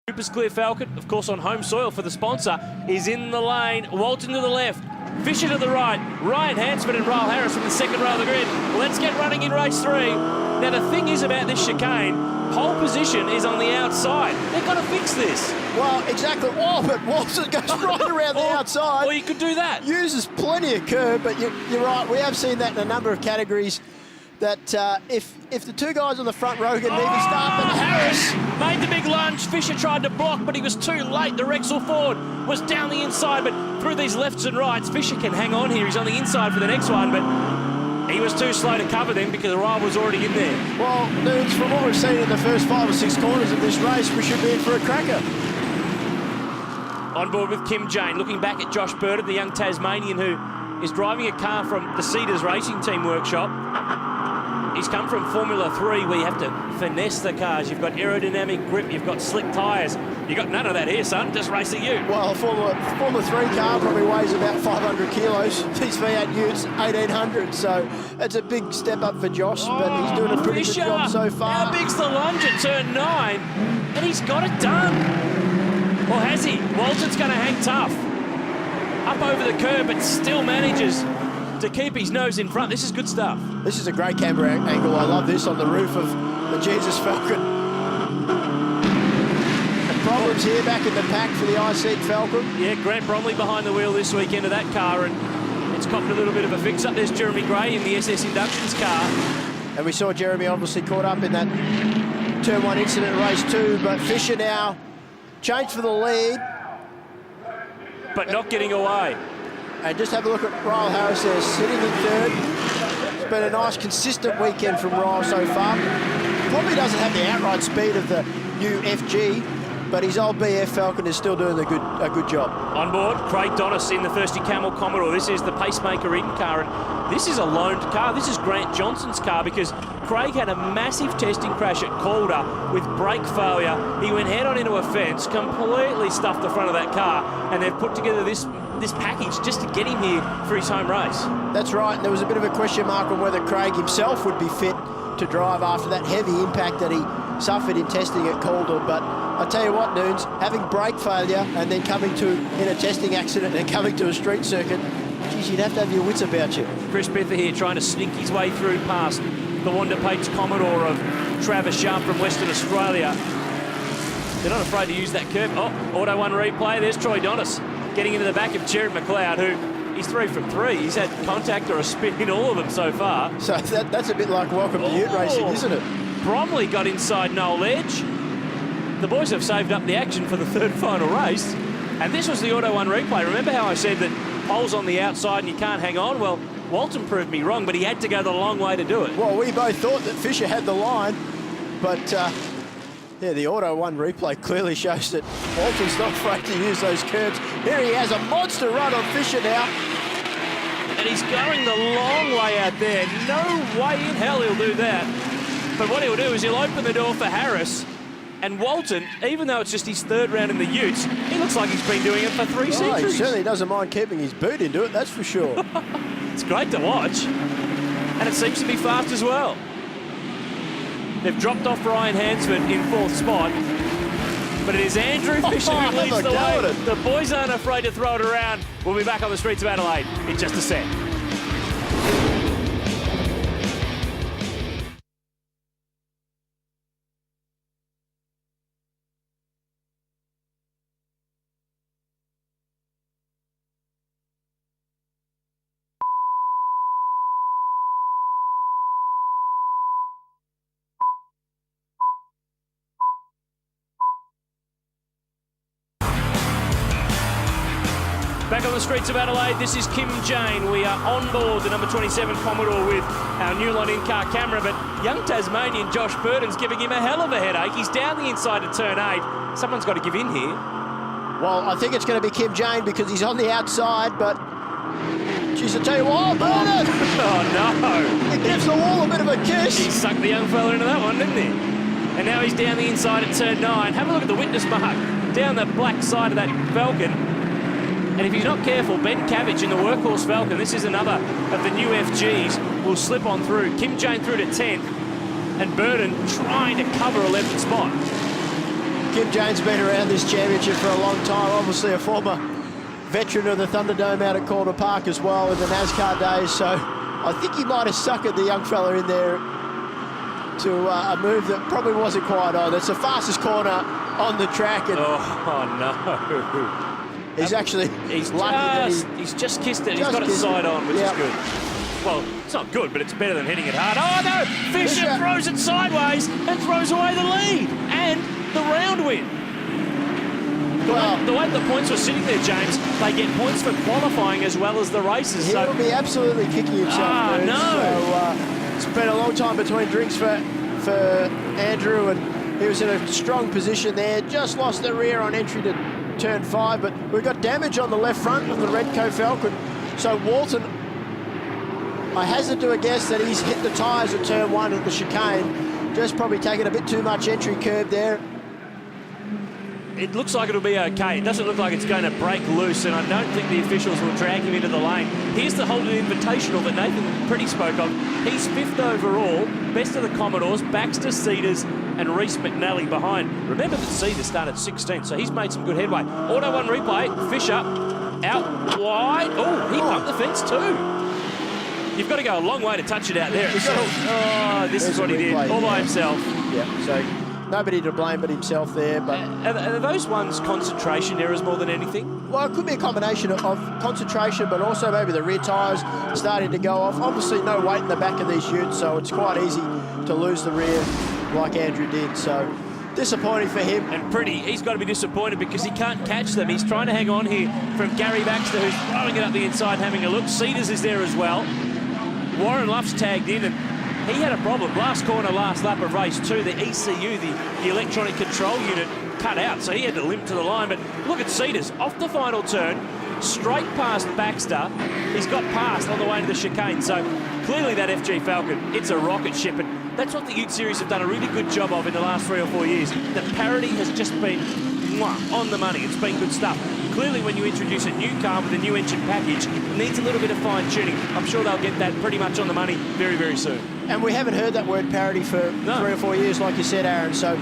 Cooper's Clear Falcon, of course on home soil for the sponsor, is in the lane. Walton to the left, Fisher to the right, Ryan Hansford and Ryle Harris from the second row of the grid. Let's get running in race 3. Now the thing is about this chicane, pole position is on the outside. They've got to fix this. Well, exactly. Oh, but Walton goes right around the outside. Well, you could do that. Uses plenty of curb, but you're right. We have seen that in a number of categories. That if the two guys on the front row can even start, but Harris made the big lunge. Fisher tried to block, but he was too late. The Rexall Ford was down the inside, but through these lefts and rights, Fisher can hang on here. He's on the inside for the next one, but he was too slow to cover them because the rival was already in there. Well, Nudes, from what we've seen in the first 5 or 6 corners of this race, we should be in for a cracker. On board with Kim Jane, looking back at Josh Burton, the young Tasmanian who is driving a car from the Cedars Racing Team workshop. He's come from Formula 3 where you have to finesse the cars. You've got aerodynamic grip, you've got slick tyres. You've got none of that here, son. Just race a Ute. Well, a Formula 3 car probably weighs about 500 kilos. These V8 Utes, 1,800. So that's a big step up for Josh, but he's doing a pretty good job so far. How big's the lunge at turn 9? And he's got it done. Or has he? Walton's going to hang tough. Up over the curb, but still manages to keep his nose in front. This is good stuff. This is a great camera angle. I love this on the roof of the Jesus Falcon. And problems here back in the pack for the I-Seat Falcon. Yeah, Grant Bromley behind the wheel this weekend of that car, and it's copped a little bit of a fix-up. There's Jeremy Gray in the SS Inductions car. And we saw Jeremy obviously caught up in that Turn 1 incident in race 2, but Fisher now changed for the lead. But not getting away. And just have a look at Ryle Harris there, sitting in third. It's been a nice, consistent weekend from Ryle so far. Probably doesn't have the outright speed of the new FG, but his old BF Falcon is still doing a good job. On board, Craig Donis in the Thirsty Camel Commodore. This is the Pacemaker Eden car, and this is a loaned car. This is Grant Johnson's car because Craig had a massive testing crash at Calder with brake failure. He went head-on into a fence, completely stuffed the front of that car, and they've put together this package just to get him here for his home race. That's right, and there was a bit of a question mark on whether Craig himself would be fit to drive after that heavy impact that he suffered in testing at Calder. But I tell you what, Nunes, having brake failure and then coming to in a testing accident and coming to a street circuit, geez, you'd have to have your wits about you. Chris Bither here trying to sneak his way through past the Wanda Pates Commodore of Travis Sharp from Western Australia. They're not afraid to use that curve. Oh, Auto 1 replay. There's Troy Donis getting into the back of Jared McLeod, who he's 3 from 3. He's had contact or a spin in all of them so far. So that's a bit like welcome to Ute racing, isn't it? Bromley got inside Noel Edge. The boys have saved up the action for the third final race. And this was the Auto 1 replay. Remember how I said that pole's on the outside and you can't hang on? Well, Walton proved me wrong, but he had to go the long way to do it. Well, we both thought that Fisher had the line, but yeah, the Auto 1 replay clearly shows that Walton's not afraid to use those curbs. Here he has a monster run on Fisher now. And he's going the long way out there. No way in hell he'll do that. But what he'll do is he'll open the door for Harris. And Walton, even though it's just his 3rd round in the Utes, he looks like he's been doing it for 3 centuries. He certainly doesn't mind keeping his boot into it, that's for sure. It's great to watch. And it seems to be fast as well. They've dropped off Ryan Hansford in 4th spot. But it is Andrew Fisher who leads the way. The boys aren't afraid to throw it around. We'll be back on the streets of Adelaide in just a sec. Back on the streets of Adelaide, this is Kim Jane. We are on board the number 27 Commodore with our new line in-car camera, but young Tasmanian Josh Burton's giving him a hell of a headache. He's down the inside at turn 8. Someone's got to give in here. Well, I think it's going to be Kim Jane because he's on the outside, but geez, I tell you what, Burton! Oh, no! He gives the wall a bit of a kiss. He sucked the young fella into that one, didn't he? And now he's down the inside at turn 9. Have a look at the witness mark down the black side of that Falcon. And if he's not careful, Ben Cabbage in the Workhorse Falcon, this is another of the new FGs, will slip on through. Kim Jane through to 10th, and Burton trying to cover 11th spot. Kim Jane's been around this championship for a long time. Obviously a former veteran of the Thunderdome out at Calder Park as well in the NASCAR days. So I think he might have suckered the young fella in there to a move that probably wasn't quite on. It's the fastest corner on the track. And no. He's actually lucky he's just kissed it. He's got it side on, which is good. Well, it's not good, but it's better than hitting it hard. Oh, no! Fisher throws it sideways and throws away the lead and the round win. The way the points were sitting there, James, they get points for qualifying as well as the races. He will be absolutely kicking himself. So it's been a long time between drinks for Andrew, and he was in a strong position there. Just lost the rear on entry to turn 5, but we've got damage on the left front of the Redco Falcon. So Walton, I hazard to a guess that he's hit the tyres at turn 1 at the chicane. Just probably taking a bit too much entry curve there. It looks like it'll be okay. It doesn't look like it's going to break loose, and I don't think the officials will drag him into the lane. Here's the Holden Invitational that Nathan Pretty spoke of. He's 5th overall, best of the Commodores, Baxter, Cedars, and Reece McNally behind. Remember that Cedars started 16th, so he's made some good headway. Auto 1 replay, Fisher out wide. Oh, he bumped the fence too. You've got to go a long way to touch it out there. This is what he did, all by himself. Yeah, so nobody to blame but himself there. But are those ones concentration errors more than anything? Well, it could be a combination of concentration, but also maybe the rear tyres starting to go off. Obviously, no weight in the back of these Utes, so it's quite easy to lose the rear like Andrew did. So disappointing for him. And Pretty, he's got to be disappointed because he can't catch them. He's trying to hang on here from Gary Baxter, who's throwing it up the inside, having a look. Cedars is there as well. Warren Luff's tagged in, and he had a problem. Last corner, last lap of race 2, the ECU, the electronic control unit, cut out, so he had to limp to the line. But look at Cedars, off the final turn, straight past Baxter. He's got past on the way to the chicane. So clearly that FG Falcon, it's a rocket ship. And that's what the Ute Series have done a really good job of in the last 3 or 4 years. The parity has just been on the money. It's been good stuff. Clearly, when you introduce a new car with a new engine package, it needs a little bit of fine-tuning. I'm sure they'll get that pretty much on the money very, very soon. And we haven't heard that word parity for 3 or 4 years, like you said, Aaron. So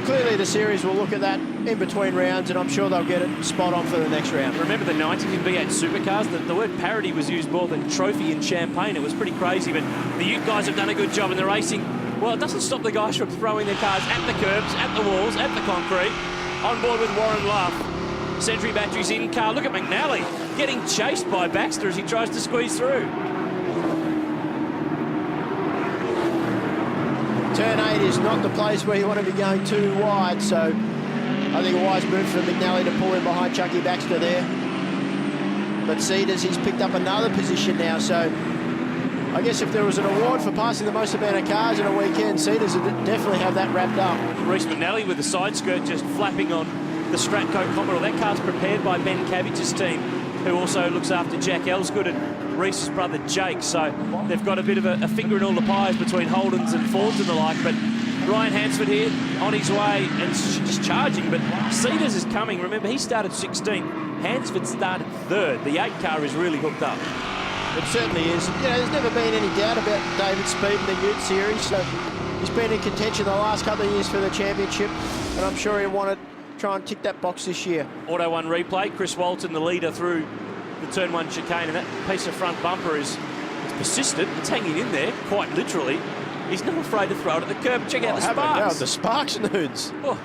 clearly the series will look at that in between rounds, and I'm sure they'll get it spot on for the next round. Remember the 90s in V8 supercars? The word parity was used more than trophy in Champagne. It was pretty crazy, but the Ute guys have done a good job in the racing. Well, it doesn't stop the guys from throwing their cars at the curbs, at the walls, at the concrete. On board with Warren Luff. Century Batteries in car. Look at McNally getting chased by Baxter as he tries to squeeze through. Turn 8 is not the place where you want to be going too wide, so I think a wise move for McNally to pull in behind Chucky Baxter there. But Cedars, he's picked up another position now, so I guess if there was an award for passing the most amount of cars in a weekend, Cedars would definitely have that wrapped up. Reece McNally with the side skirt just flapping on the Stratco Commodore. That car's prepared by Ben Cabbage's team, who also looks after Jack Elsgood and Reece's brother Jake. So they've got a bit of a finger in all the pies between Holdens and Fords and the like. But Ryan Hansford here on his way and just charging. But Cedars is coming. Remember, he started 16th. Hansford started 3rd. The 8 car is really hooked up. It certainly is. You know, there's never been any doubt about David Speed in the Ute Series. So he's been in contention the last couple of years for the championship, and I'm sure he'll want to try and tick that box this year. Auto 1 replay. Chris Walton, the leader through the turn 1 chicane, and that piece of front bumper is persistent. It's hanging in there, quite literally. He's not afraid to throw it at the curb. Check out the sparks. The sparks, Nudes. Oh.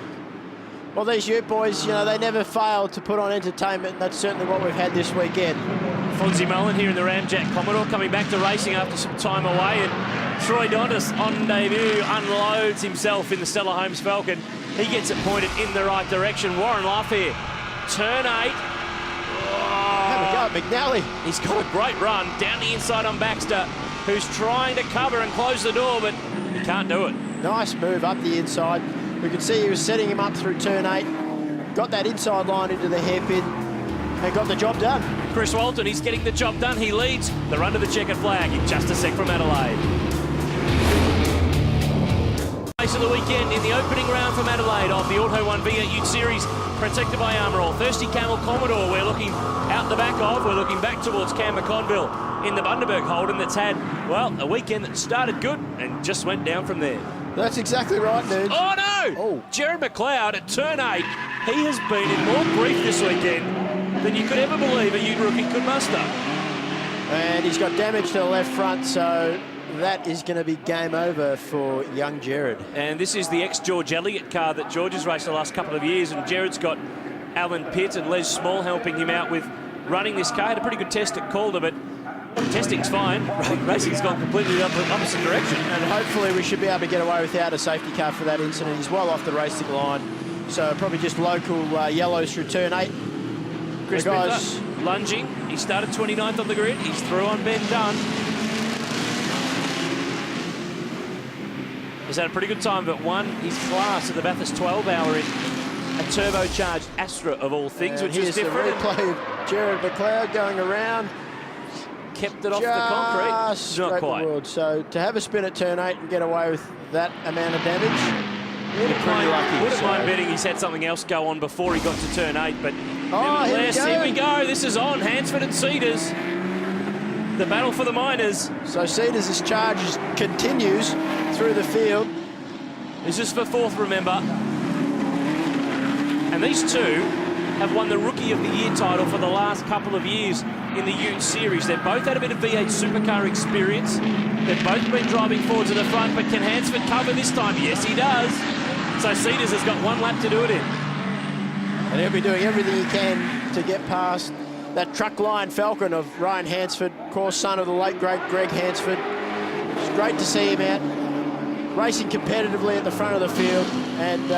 Well, these Ute boys, you know, they never fail to put on entertainment, and that's certainly what we've had this weekend. Fonzie Mullen here in the Ramjack Commodore, coming back to racing after some time away, and Troy Dontis on debut unloads himself in the Stella Holmes Falcon. He gets it pointed in the right direction. Warren Luff here, turn 8. Have a go at McNally. He's got a great run down the inside on Baxter, who's trying to cover and close the door, but he can't do it. Nice move up the inside. We could see he was setting him up through turn 8. Got that inside line into the hairpin and got the job done. Chris Walton, he's getting the job done. He leads the run to the checkered flag in just a sec from Adelaide. Race of the weekend in the opening round from Adelaide of the Auto 1 V8 Ute Series, protected by Armour All. Thirsty Camel Commodore, we're looking out the back of. We're looking back towards Cam McConville in the Bundaberg Holden that's had, well, a weekend that started good and just went down from there. That's exactly right, Nudes. Oh, no! Oh. Jared McLeod at turn 8. He has been in more grief this weekend than you could ever believe a Ute rookie could muster. And he's got damage to the left front, so that is going to be game over for young Jared. And this is the ex-George Elliott car that George has raced the last couple of years, and Jared's got Alan Pitt and Les Small helping him out with running this car. Had a pretty good test at Calder, but testing's fine. Racing's gone completely the opposite direction. And hopefully we should be able to get away without a safety car for that incident. He's well off the racing line, so probably just local yellows through turn 8. Chris guys lunging. He started 29th on the grid. He's through on Ben Dunn. He's had a pretty good time, but won his class at the Bathurst 12-hour in a turbocharged Astra of all things, which is different. The replay of Jared McLeod going around. Kept it off the concrete. Not quite. World. So to have a spin at turn 8 and get away with that amount of damage, wouldn't mind betting he's had something else go on before he got to turn 8, but nevertheless, here we go. This is on Hansford and Cedars. The battle for the minors. So Cedars' charge continues through the field. This is for 4th, remember. And these two have won the Rookie of the Year title for the last couple of years in the Utes series. They've both had a bit of V8 supercar experience. They've both been driving forward to the front, but can Hansford cover this time? Yes, he does. So Cedars has got 1 lap to do it in. And he'll be doing everything he can to get past that truck line Falcon of Ryan Hansford, of course, son of the late, great Greg Hansford. It's great to see him out, racing competitively at the front of the field. And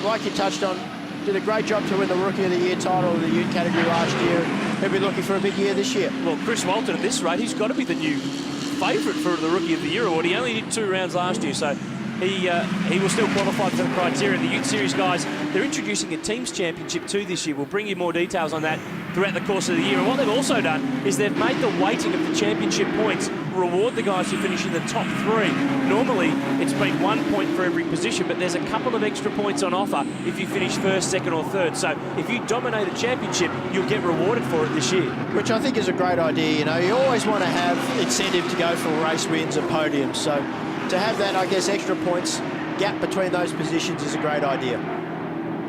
like you touched on, did a great job to win the Rookie of the Year title in the Ute category last year. He'll be looking for a big year this year. Well, Chris Walton at this rate, he's got to be the new favourite for the Rookie of the Year award. He only did 2 rounds last year, so he will still qualify for the criteria. The Ute Series guys, they're introducing a Teams Championship too this year. We'll bring you more details on that throughout the course of the year. And what they've also done is they've made the weighting of the championship points reward the guys who finish in the top 3. Normally, it's been 1 point for every position, but there's a couple of extra points on offer if you finish 1st, 2nd or 3rd. So if you dominate a championship, you'll get rewarded for it this year. Which I think is a great idea. You know, you always want to have incentive to go for race wins and podiums. So to have that, I guess, extra points gap between those positions is a great idea.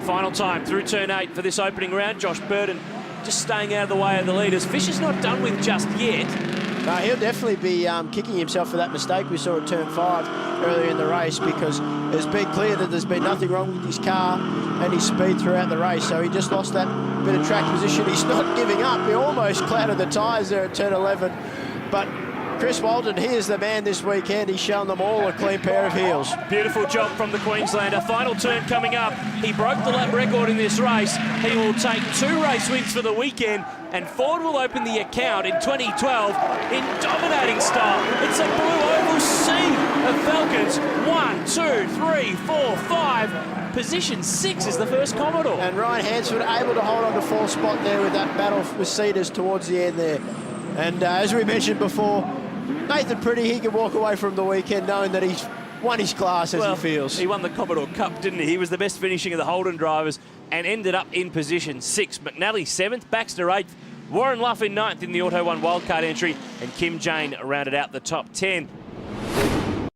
Final time through turn 8 for this opening round. Josh Burden just staying out of the way of the leaders. Fisher's not done with just yet. No, he'll definitely be kicking himself for that mistake we saw at turn 5 earlier in the race, because it's been clear that there's been nothing wrong with his car and his speed throughout the race. So he just lost that bit of track position. He's not giving up. He almost clouded the tyres there at turn 11. But Chris Walton, he is the man this weekend. He's shown them all a clean pair of heels. Beautiful job from the Queenslander. Final turn coming up. He broke the lap record in this race. He will take 2 race wins for the weekend, and Ford will open the account in 2012 in dominating style. It's a blue oval sea of Falcons. 1, 2, 3, 4, 5. Position 6 is the first Commodore. And Ryan Hansford able to hold on to 4th spot there with that battle with Cedars towards the end there. And as we mentioned before, Nathan Pretty, he can walk away from the weekend knowing that he's won his class as he feels. He won the Commodore Cup, didn't he? He was the best finishing of the Holden drivers and ended up in position 6. McNally 7th, Baxter 8th, Warren Luff in 9th in the Auto 1 wildcard entry, and Kim Jane rounded out the top 10.